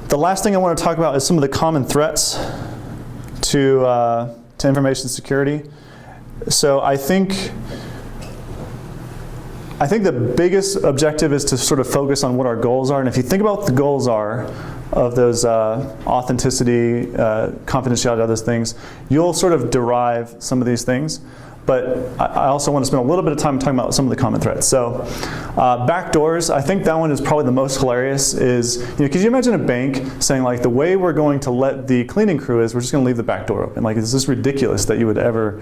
The last thing I want to talk about is some of the common threats to information security. So I think the biggest objective is to sort of focus on what our goals are. And if you think about what the goals are of those authenticity, confidentiality, other things, you'll sort of derive some of these things. But I also want to spend a little bit of time talking about some of the common threats. So backdoors, I think that one is probably the most hilarious. Is, could you imagine a bank saying, like, the way we're going to let the cleaning crew is we're just going to leave the back door open. Like, it's just ridiculous that you would ever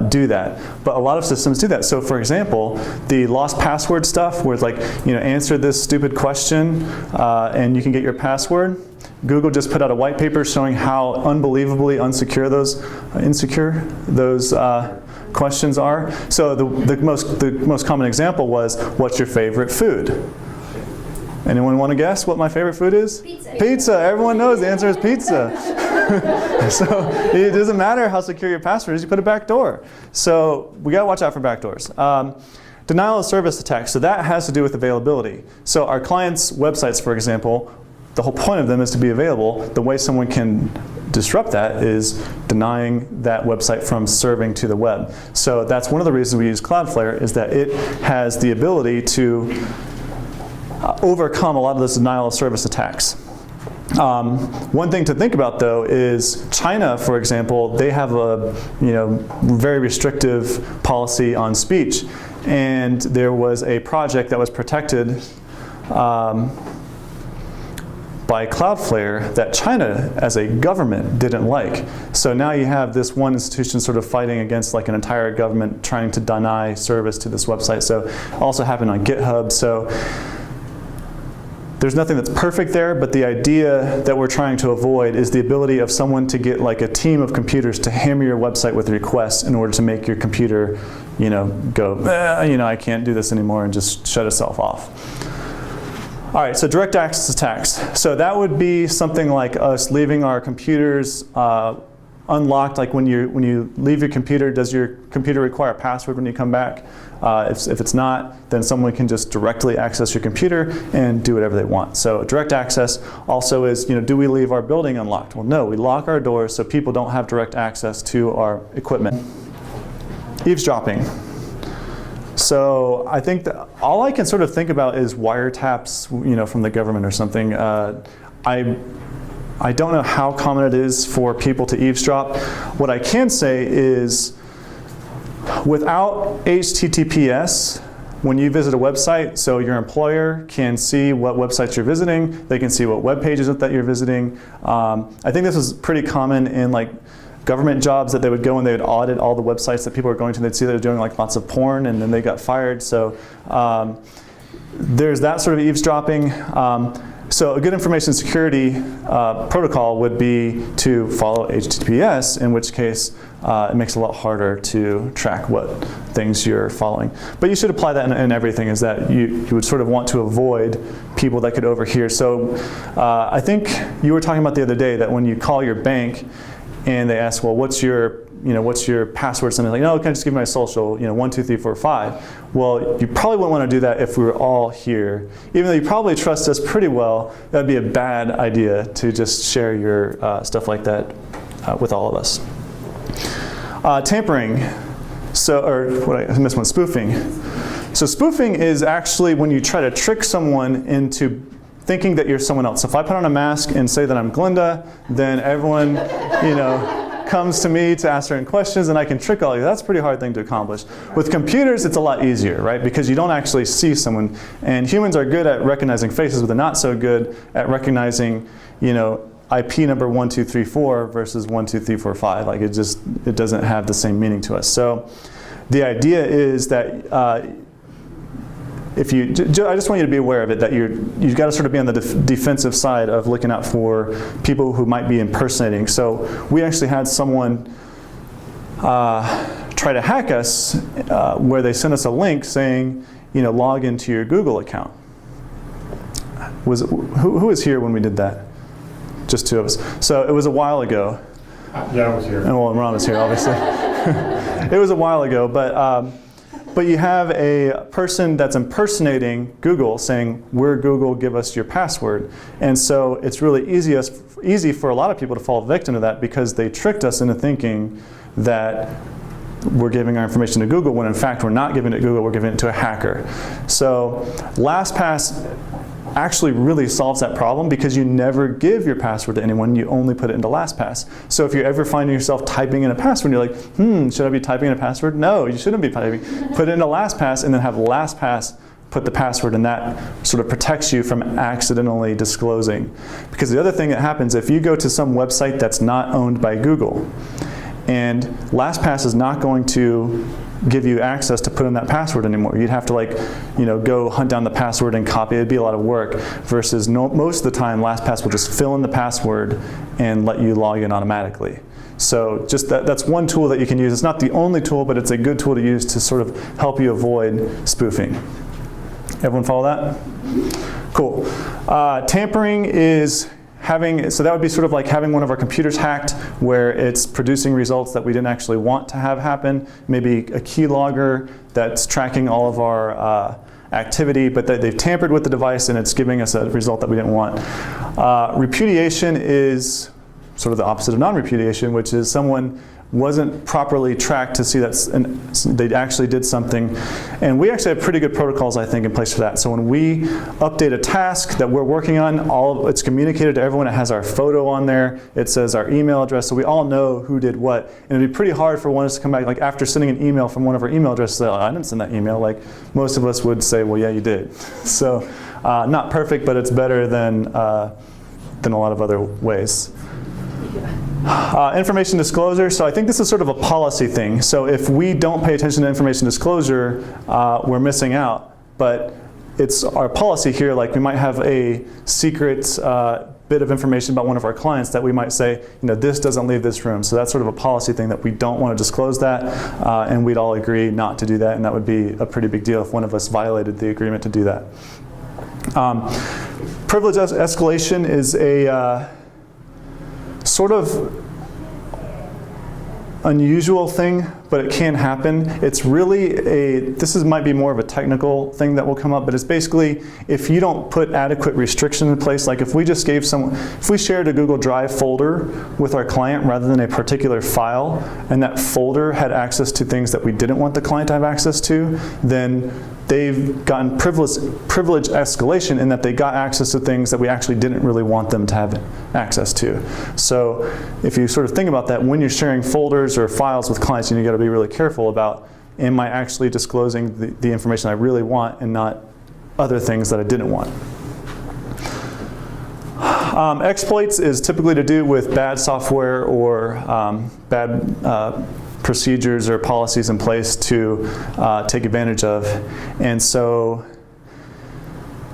do that. But a lot of systems do that. So for example, the lost password stuff where it's like, answer this stupid question and you can get your password. Google just put out a white paper showing how unbelievably insecure those questions are. So the most common example was, what's your favorite food? Anyone want to guess what my favorite food is? Pizza. Pizza. Everyone knows the answer is pizza. So it doesn't matter how secure your password is, you put a back door. So we got to watch out for back doors. Denial of service attacks. So that has to do with availability. So our clients' websites, for example, the whole point of them is to be available. The way someone can disrupt that is denying that website from serving to the web. So that's one of the reasons we use Cloudflare, is that it has the ability to overcome a lot of those denial of service attacks. One thing to think about, though, is China, for example, they have a very restrictive policy on speech, and there was a project that was protected by Cloudflare that China, as a government, didn't like. So now you have this one institution sort of fighting against like an entire government trying to deny service to this website. So it also happened on GitHub. So there's nothing that's perfect there, but the idea that we're trying to avoid is the ability of someone to get like a team of computers to hammer your website with requests in order to make your computer, go, I can't do this anymore, and just shut itself off. All right, so direct access attacks. So that would be something like us leaving our computers unlocked. Like when you leave your computer, does your computer require a password when you come back? If it's not, then someone can just directly access your computer and do whatever they want. So direct access also is, do we leave our building unlocked? Well, no, we lock our doors so people don't have direct access to our equipment. Eavesdropping. So I think that all I can sort of think about is wiretaps, from the government or something. I don't know how common it is for people to eavesdrop. What I can say is, without HTTPS, when you visit a website, so your employer can see what websites you're visiting, they can see what web pages that you're visiting. I think this is pretty common in like government jobs, that they would go and they would audit all the websites that people are going to. They'd see they're doing like lots of porn, and then they got fired. So there's that sort of eavesdropping. So a good information security protocol would be to follow HTTPS, in which case it makes it a lot harder to track what things you're following. But you should apply that in everything, is that you would sort of want to avoid people that could overhear. So I think you were talking about the other day that when you call your bank and they ask, well, what's your password? Something like, no, can I just give you my social, 1, 2, 3, 4, 5. Well, you probably wouldn't want to do that if we were all here. Even though you probably trust us pretty well, that'd be a bad idea to just share your stuff like that with all of us. Tampering. I missed one, spoofing. So spoofing is actually when you try to trick someone into thinking that you're someone else. So if I put on a mask and say that I'm Glenda, then everyone, comes to me to ask certain questions, and I can trick all of you. That's a pretty hard thing to accomplish. With computers, it's a lot easier, right? Because you don't actually see someone. And humans are good at recognizing faces, but they're not so good at recognizing, IP number 1, 2, 3, 4 versus 1, 2, 3, 4, 5. Like it doesn't have the same meaning to us. So the idea is that I just want you to be aware of it, that you've got to sort of be on the defensive side of looking out for people who might be impersonating. So we actually had someone try to hack us where they sent us a link saying, log into your Google account. Who was here when we did that? Just two of us. So it was a while ago. Yeah, I was here. And well, Ron was here, obviously. It was a while ago, but but you have a person that's impersonating Google saying, we're Google, give us your password. And so it's really easy for a lot of people to fall victim to that because they tricked us into thinking that we're giving our information to Google when in fact we're not giving it to Google, we're giving it to a hacker. So LastPass actually really solves that problem because you never give your password to anyone, you only put it into LastPass. So if you're ever finding yourself typing in a password, you're like, should I be typing in a password? No, you shouldn't be typing. Put it into LastPass and then have LastPass put the password, and that sort of protects you from accidentally disclosing. Because the other thing that happens, if you go to some website that's not owned by Google, and LastPass is not going to give you access to put in that password anymore. You'd have to go hunt down the password and copy it. It'd be a lot of work versus most of the time LastPass will just fill in the password and let you log in automatically. So just that's one tool that you can use. It's not the only tool, but it's a good tool to use to sort of help you avoid spoofing. Everyone follow that? Cool. Tampering is so that would be sort of like having one of our computers hacked where it's producing results that we didn't actually want to have happen. Maybe a keylogger that's tracking all of our activity, but they've tampered with the device and it's giving us a result that we didn't want. Repudiation is sort of the opposite of non-repudiation, which is someone wasn't properly tracked to see that they actually did something. And we actually have pretty good protocols, I think, in place for that. So when we update a task that we're working on, it's communicated to everyone. It has our photo on there. It says our email address, so we all know who did what. And it'd be pretty hard for one of us to come back, like after sending an email from one of our email addresses, say, oh, I didn't send that email. Like most of us would say, well, yeah, you did. So not perfect, but it's better than a lot of other ways. Information disclosure, so I think this is sort of a policy thing. So if we don't pay attention to information disclosure, we're missing out. But it's our policy here, like we might have a secret bit of information about one of our clients that we might say, this doesn't leave this room. So that's sort of a policy thing that we don't want to disclose that, and we'd all agree not to do that, and that would be a pretty big deal if one of us violated the agreement to do that. Privilege escalation is a sort of unusual thing, but it can happen. It's really might be more of a technical thing that will come up, but it's basically if you don't put adequate restrictions in place, like if we just if we shared a Google Drive folder with our client rather than a particular file, and that folder had access to things that we didn't want the client to have access to, then they've gotten privilege escalation in that they got access to things that we actually didn't really want them to have access to. So if you sort of think about that, when you're sharing folders or files with clients, you got to be really careful about, am I actually disclosing the information I really want and not other things that I didn't want. Exploits is typically to do with bad software or bad procedures or policies in place to take advantage of. And so,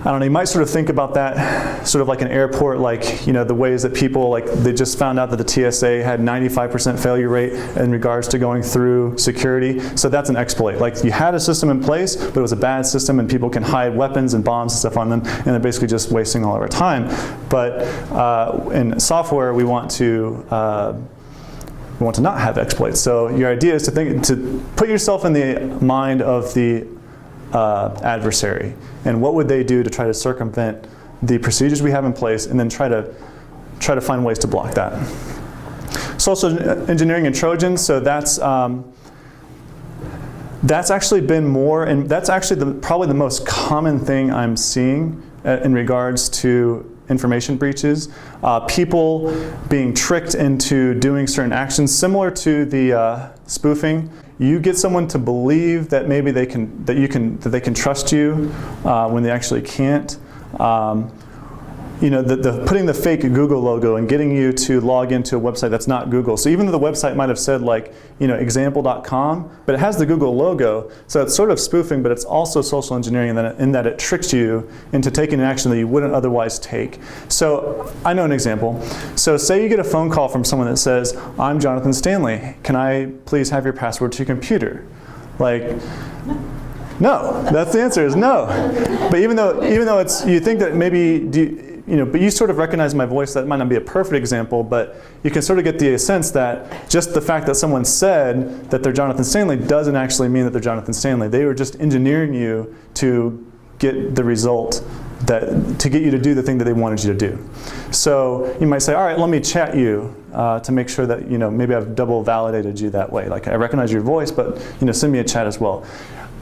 I don't know, you might sort of think about that sort of like an airport, like, the ways that people, like they just found out that the TSA had 95% failure rate in regards to going through security. So that's an exploit. Like you had a system in place, but it was a bad system and people can hide weapons and bombs and stuff on them, and they're basically just wasting all of our time. But in software, we want to not have exploits. So your idea is to put yourself in the mind of the adversary, and what would they do to try to circumvent the procedures we have in place, and then try to find ways to block that. Social engineering and Trojans. So that's actually been more, and that's actually probably the most common thing I'm seeing in regards to information breaches. People being tricked into doing certain actions similar to the spoofing. You get someone to believe that maybe they can trust you when they actually can't. Putting the fake Google logo and getting you to log into a website that's not Google. So even though the website might have said like, example.com, but it has the Google logo, so it's sort of spoofing, but it's also social engineering in that it tricks you into taking an action that you wouldn't otherwise take. So I know an example. So say you get a phone call from someone that says, I'm Jonathan Stanley. Can I please have your password to your computer? Like, no, that's the answer is no. But even though it's, you think that maybe, but you sort of recognize my voice. That might not be a perfect example, but you can sort of get the sense that just the fact that someone said that they're Jonathan Stanley doesn't actually mean that they're Jonathan Stanley. They were just engineering you to get the result, to get you to do the thing that they wanted you to do. So you might say, all right, let me chat you to make sure that, maybe I've double validated you that way. Like, I recognize your voice, but, send me a chat as well.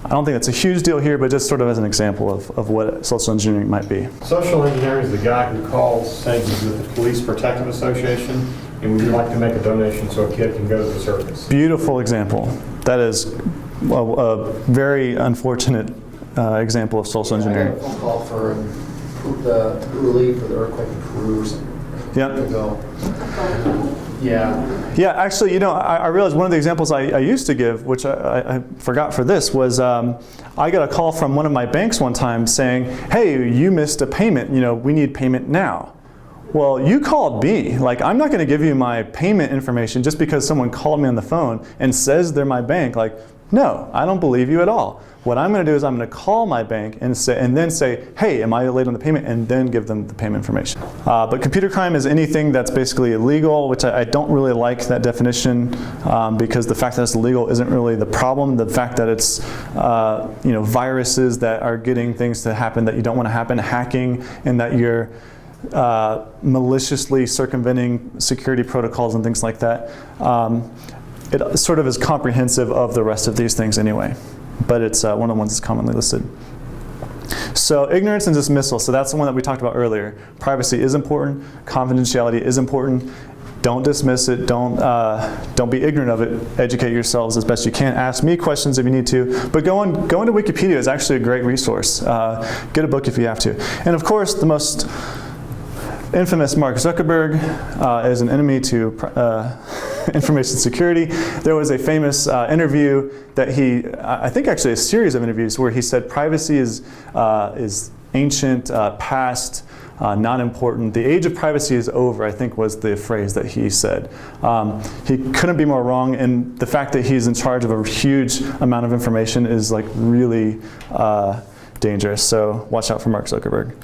I don't think that's a huge deal here, but just sort of as an example of what social engineering might be. Social engineering is the guy who calls saying he's with the Police Protective Association and would you like to make a donation so a kid can go to the circus. Beautiful example. That is a very unfortunate example of social engineering. I got a phone call for the relief for the earthquake in Peru or something. Yeah. Yeah. Yeah, actually, I realized one of the examples I used to give, which I forgot for this, was I got a call from one of my banks one time saying, hey, you missed a payment, we need payment now. Well, you called me. Like, I'm not going to give you my payment information just because someone called me on the phone and says they're my bank. Like, no, I don't believe you at all. What I'm going to do is I'm going to call my bank and then say, hey, am I late on the payment? And then give them the payment information. But computer crime is anything that's basically illegal, which I don't really like that definition because the fact that it's illegal isn't really the problem. The fact that it's viruses that are getting things to happen that you don't want to happen, hacking, and that you're maliciously circumventing security protocols and things like that. It sort of is comprehensive of the rest of these things anyway, but it's one of the ones that's commonly listed. So ignorance and dismissal, so that's the one that we talked about earlier. Privacy is important, confidentiality is important. Don't dismiss it, don't be ignorant of it, educate yourselves as best you can. Ask me questions if you need to, but go into Wikipedia is actually a great resource. Get a book if you have to. And of course, the most infamous Mark Zuckerberg is an enemy to information security. There was a famous interview that I think actually a series of interviews where he said privacy is ancient, past, not important. The age of privacy is over, I think was the phrase that he said. He couldn't be more wrong, and the fact that he's in charge of a huge amount of information is like really dangerous. So watch out for Mark Zuckerberg.